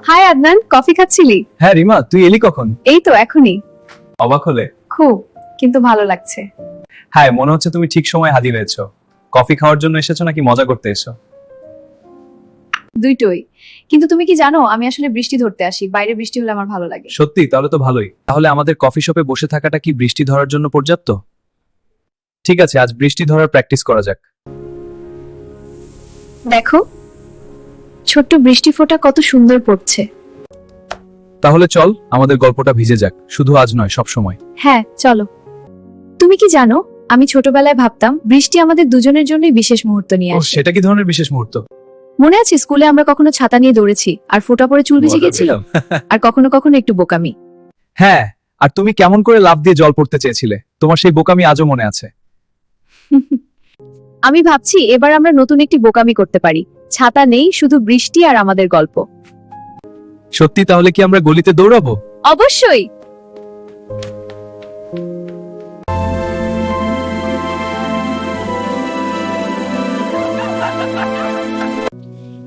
High Adnan, coffee খাচ্ছিলি? হ্যাঁ রিমা, তুই এলি কখন? এই তো এখনই। অবাক হলে? খুব, কিন্তু ভালো লাগছে। হ্যাঁ, মনে হচ্ছে তুমি ঠিক সময় হাজির হয়েছো। কফি খাওয়ার জন্য এসেছো নাকি মজা করতে এসো? দুইটোই। কিন্তু তুমি কি জানো, আমি আসলে বৃষ্টি ধরতে আসি। বাইরে বৃষ্টি হলে আমার ভালো লাগে। সত্যি? তাহলে তো ভালোই। তাহলে আমাদের কফি শপে বসে থাকাটা কি বৃষ্টি ধরার জন্য পর্যাপ্ত? ঠিক আছে, আজ বৃষ্টি ধরার প্র্যাকটিস করা যাক। দেখো, ছোট্ট বৃষ্টি ফোঁটা কত সুন্দর পড়ছে। তাহলে চল, আমাদের গল্পটা ভিজে যাক, শুধু আজ নয়, সব সময়। হ্যাঁ, চলো। তুমি কি জানো, আমি ছোটবেলায় ভাবতাম বৃষ্টি আমাদের দুজনের জন্যই বিশেষ মুহূর্ত নিয়ে ও, আসে। সেটা কি ধরনের বিশেষ মুহূর্ত? মনে আছে স্কুলে আমরা কখনো ছাতা নিয়ে দৌড়েছি আর ফোঁটা পড়ে চুল ভিজে গেছিল? আর কখনো কখনো একটু বোকামি। হ্যাঁ, আর তুমি কেমন করে লাফ দিয়ে জল পড়তে চেয়েছিলে, তোমার সেই বোকামি আজও মনে আছে। আমি ভাবছি এবার আমরা নতুন একটি বোকামি করতে পারি। ছাতা নেই, শুধু বৃষ্টি আর আমাদের গল্প। সত্যি? তাহলে কি আমরা গলিতে দৌড়াবো? অবশ্যই।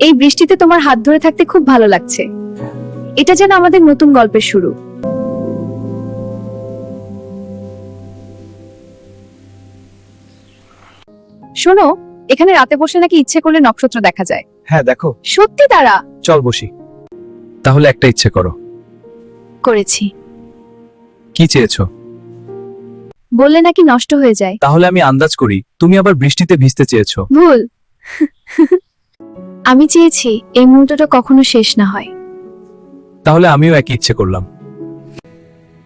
এই বৃষ্টিতে তোমার হাত ধরে থাকতে খুব ভালো লাগছে। এটা যেন আমাদের নতুন গল্পের শুরু। শোনো, এখানে রাতে বসে নাকি ইচ্ছে করলে নক্ষত্র দেখা যায়। হ্যাঁ, দেখো। সত্যি? তারা চল বসি। তাহলে একটা ইচ্ছে করো। করেছি। কি চেয়েছো? বললে নাকি নষ্ট হয়ে যায়। তাহলে আমি আন্দাজ করি, তুমি আবার বৃষ্টিতে ভিজতে চেয়েছো। ভুল। আমি চেয়েছি এই মুহূর্তটা কখনো শেষ না হয়। তাহলে আমিও একই ইচ্ছে করলাম।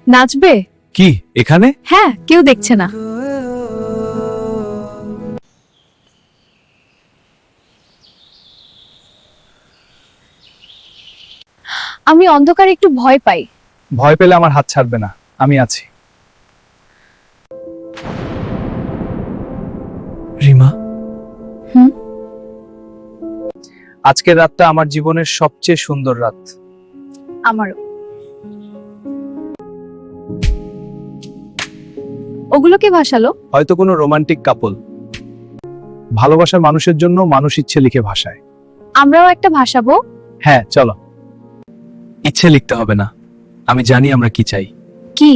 নাচবে? কি এখানে? হ্যাঁ, কেউ দেখছে না। আমি অন্ধকারে একটু ভয় পাই। ভয় পেলে আমার হাত ছাড়বে না, আমি আছি। রিমা, হুম? আজকের রাতটা আমার জীবনের সবচেয়ে সুন্দর রাত। আমারও। ওগুলোকে ভাসালো? হয়তো কোনো রোমান্টিক কাপল ভালোবাসার মানুষের জন্য মানুষ ইচ্ছে লিখে ভাষায়। আমরাও একটা ভাসাবো। হ্যাঁ, চলো। ইচ্ছে লিখতে হবে না, আমি জানি আমরা কি চাই। কি?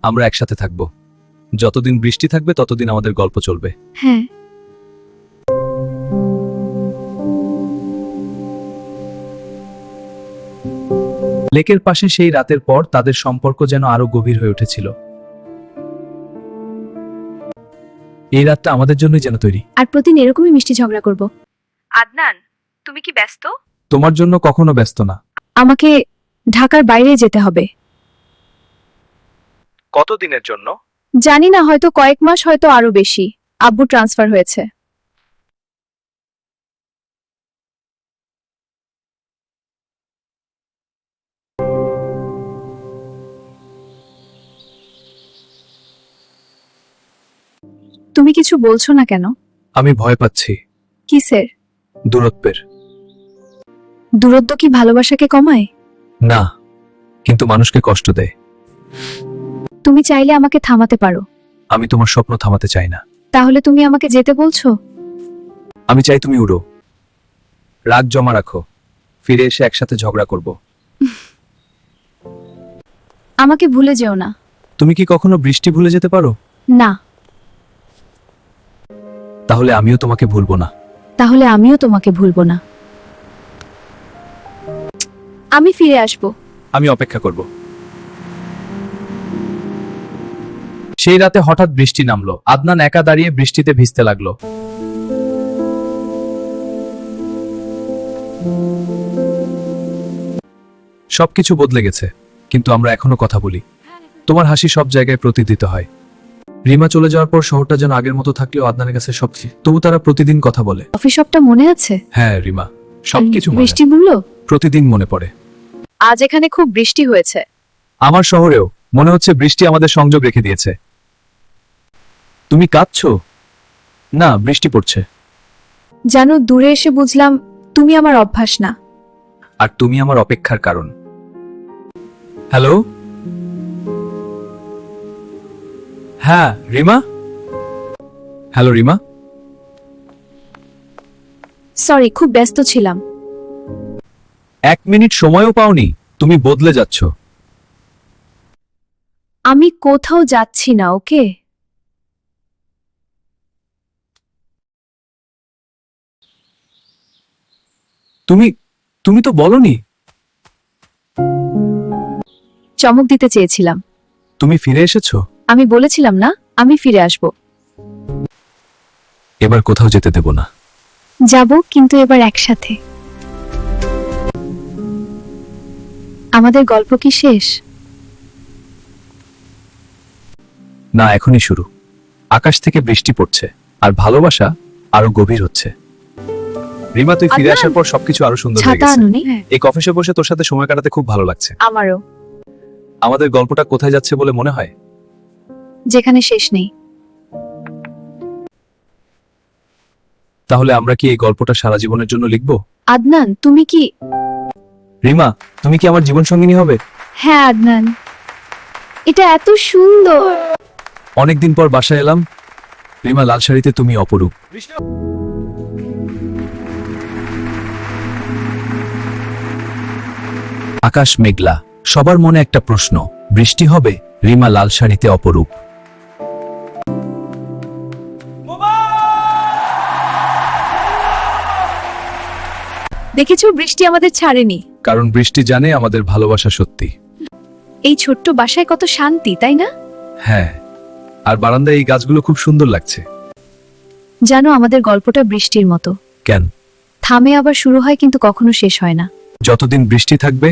আমরা একসাথে থাকবো। যতদিন বৃষ্টি থাকবে ততদিন আমাদের গল্প চলবে। হ্যাঁ। লেকের পাশে সেই রাতের পর তাদের সম্পর্ক যেন আরো গভীর হয়ে উঠেছিল। এই রাতটা আমাদের জন্যই যেন তৈরি। আর প্রতিদিন এরকমই মিষ্টি ঝগড়া করব। আদনান, তুমি কি ব্যস্ত? তোমার জন্য কখনো ব্যস্ত না। আমাকে ঢাকার বাইরে যেতে হবে। কতদিনের জন্য? জানি না, হয়তো কয়েক মাস, হয়তো আরো বেশি। আব্বু ট্রান্সফার হয়েছে। তুমি কিছু বলছো না কেন? আমি ভয় পাচ্ছি। কিসের? দূরত্বের। দূরত্ব কি ভালোবাসাকে কমায়? না, কিন্তু মানুষকে কষ্ট দেয়। তুমি চাইলে আমাকে থামাতে পারো। আমি তোমার স্বপ্ন থামাতে চাই না। তাহলে তুমি আমাকে যেতে বলছো? আমি চাই তুমি উড়ো। রাগ জমা রাখো, ফিরে এসে একসাথে ঝগড়া করব। আমাকে ভুলে যেও না। তুমি কি কখনো বৃষ্টি ভুলে যেতে পারো? না। তাহলে আমিও তোমাকে ভুলবো না। তাহলে আমিও তোমাকে ভুলবো না। আমি ফিরে আসব। আমি অপেক্ষা করব। সেই রাতে হঠাৎ বৃষ্টি নামলো। আদনান একা দাঁড়িয়ে বৃষ্টিতে ভিজতে লাগলো। সবকিছু বদলে গেছে, কিন্তু আমরা এখনো কথা বলি। তোমার হাসি সব জায়গায় প্রতিধ্বনিত হয়। রিমা চলে যাওয়ার পর শহরটা যেন আগের মতো থাকলেও আদনানের কাছে সবচেয়ে, তবু তারা প্রতিদিন কথা বলে। কফি শপটা মনে আছে? হ্যাঁ রিমা, সবকিছু মনে। বৃষ্টি বললো প্রতিদিন মনে পড়ে। আজ এখানে খুব বৃষ্টি হয়েছে। আমার শহরেও মনে হচ্ছে বৃষ্টি আমাদের সংযোগ রেখে দিয়েছে। তুমি কাঁদছো? না, বৃষ্টি পড়ছে। জানো, দূরে এসে বুঝলাম তুমি আমার অভ্যাস না। আর তুমি আমার অপেক্ষার কারণ। হ্যালো? হ্যাঁ রিমা? হ্যালো রিমা? সরি, খুব ব্যস্ত ছিলাম। 1 মিনিট সময়ও পাওনি, তুমি বদলে যাচ্ছ। আমি কোথাও যাচ্ছি না, ওকে? তুমি তুমি তো বলনি। চমক দিতে চেয়েছিলাম। তুমি ফিরে এসেছো। আমি বলেছিলাম না আমি ফিরে আসব। এবার কোথাও যেতে দেব না। যাব, কিন্তু এবার একসাথে। আমাদের গল্প কি শেষ? না, এখনই শুরু। আকাশ থেকে বৃষ্টি পড়ছে, আর ভালোবাসা আরো গভীর হচ্ছে। রিমা, তুই ফিরে আদনান! আসার পর সবকিছু আরো সুন্দর হয়ে ছাতা গেছে। আনুনি? এই কফি শপে বসে তোর সাথে সময় কাটাতে খুব ভালো লাগছে। আমারও। আমাদের গল্পটা কোথায় যাচ্ছে বলে মনে হয়? যেখানে শেষ নেই। তাহলে আমরা কি এই গল্পটা সারা জীবনের জন্য লিখব? আদনান, তুমি কি? রিমা, তুমি কি আমার জীবন সঙ্গিনী হবে? হ্যাঁ আদনান, এটা এত সুন্দর। অনেকদিন পর বাসায় এলাম। রিমা, লাল শাড়িতে তুমি অপরূপ। আকাশ মেঘলা, সবার মনে একটা প্রশ্ন, বৃষ্টি হবে? রিমা লাল শাড়িতে অপরূপ। দেখেছো, বৃষ্টি আমাদের ছাড়েনি। কারণ বৃষ্টি জানে আমাদের ভালোবাসা সত্যি। এই ছোট্ট বাসায় কত শান্তি, তাই না? হ্যাঁ, আর বারান্দায় এই গাছগুলো খুব সুন্দর লাগছে। জানো, আমাদের গল্পটা বৃষ্টির মতো। কেন? থামে আবার শুরু হয়, কিন্তু কখনো শেষ হয় না। যতদিন বৃষ্টি থাকবে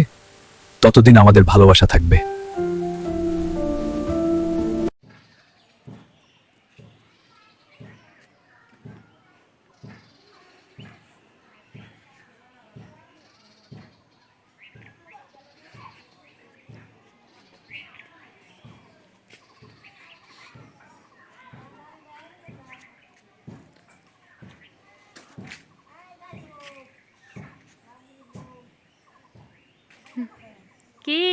ততদিন আমাদের ভালোবাসা থাকবে। কি